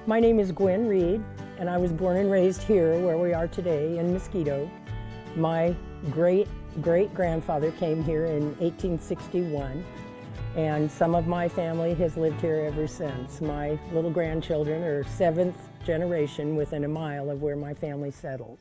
My name is Gwen Reid, and I was born and raised here where we are today in Mosquito. My great-great-grandfather came here in 1861, and some of my family has lived here ever since. My little grandchildren are seventh generation within a mile of where my family settled.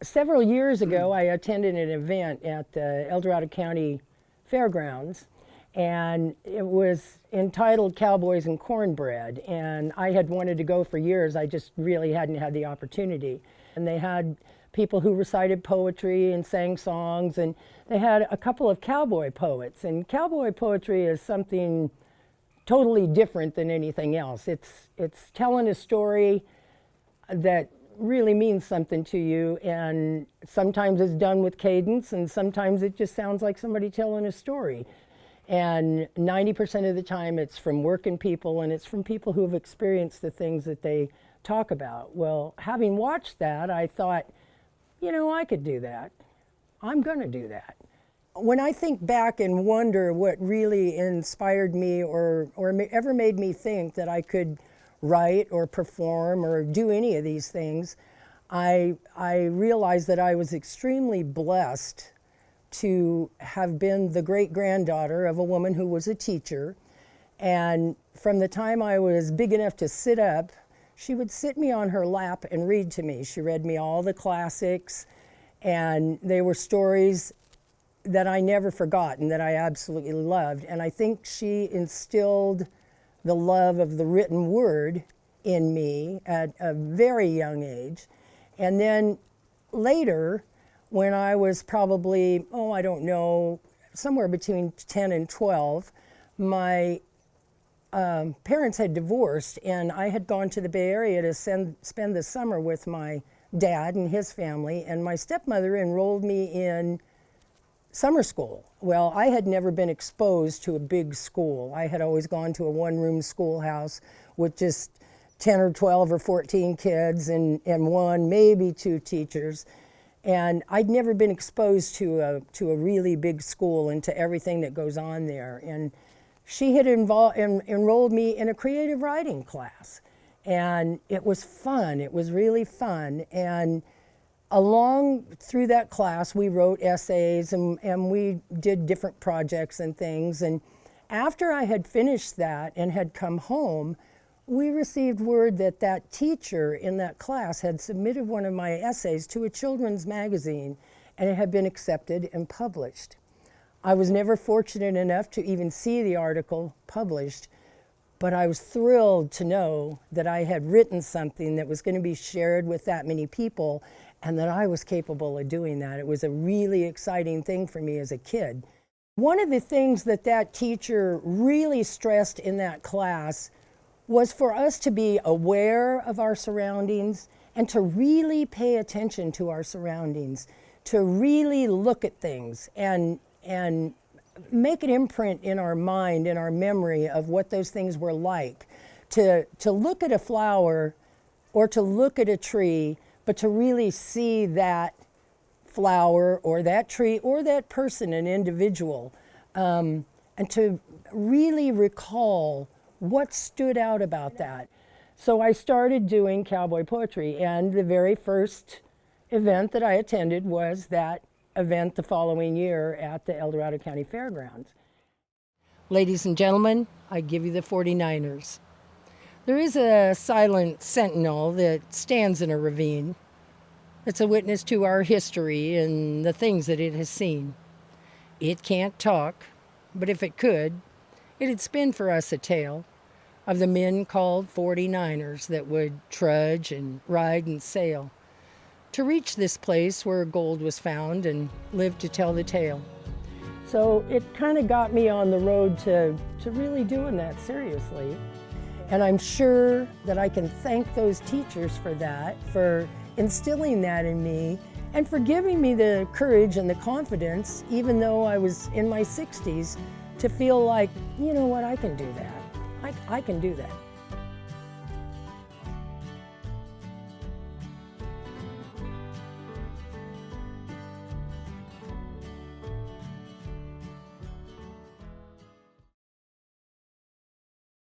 Several years ago, I attended an event at the El Dorado County Fairgrounds, and it was entitled Cowboys and Cornbread, and I had wanted to go for years. I just really hadn't had the opportunity. And they had people who recited poetry and sang songs, and they had a couple of cowboy poets. And cowboy poetry is something totally different than anything else. It's telling a story that really means something to you, and sometimes it's done with cadence, and sometimes it just sounds like somebody telling a story. And 90% of the time it's from working people, and it's from people who have experienced the things that they talk about. Well, having watched that, I thought, you know, I could do that. I'm gonna do that. When I think back and wonder what really inspired me or ever made me think that I could write or perform or do any of these things, I realized that I was extremely blessed to have been the great-granddaughter of a woman who was a teacher. And from the time I was big enough to sit up, she would sit me on her lap and read to me. She read me all the classics, and they were stories that I never forgot and that I absolutely loved. And I think she instilled the love of the written word in me at a very young age. And then later, when I was probably, I don't know, somewhere between 10 and 12, my parents had divorced, and I had gone to the Bay Area to spend the summer with my dad and his family, and my stepmother enrolled me in summer school. Well, I had never been exposed to a big school. I had always gone to a one-room schoolhouse with just 10 or 12 or 14 kids and one, maybe two teachers. And I'd never been exposed to a really big school and to everything that goes on there. And she had enrolled me in a creative writing class. And it was fun. It was really fun. And along through that class, we wrote essays and we did different projects and things. And after I had finished that and had come home, we received word that that teacher in that class had submitted one of my essays to a children's magazine, and it had been accepted and published. I was never fortunate enough to even see the article published, but I was thrilled to know that I had written something that was going to be shared with that many people, and that I was capable of doing that. It was a really exciting thing for me as a kid. One of the things that that teacher really stressed in that class was for us to be aware of our surroundings and to really pay attention to our surroundings, to really look at things and make an imprint in our mind, in our memory of what those things were like. To look at a flower or to look at a tree, but to really see that flower or that tree or that person, an individual, and to really recall what stood out about that. So I started doing cowboy poetry, and the very first event that I attended was that event the following year at the El Dorado County Fairgrounds. Ladies and gentlemen, I give you the 49ers. There is a silent sentinel that stands in a ravine. It's a witness to our history and the things that it has seen. It can't talk, but if it could, it'd spin for us a tale of the men called 49ers that would trudge and ride and sail to reach this place where gold was found and live to tell the tale. So it kind of got me on the road to really doing that seriously. And I'm sure that I can thank those teachers for that, for instilling that in me, and for giving me the courage and the confidence, even though I was in my 60s, to feel like, you know what, I can do that. I can do that.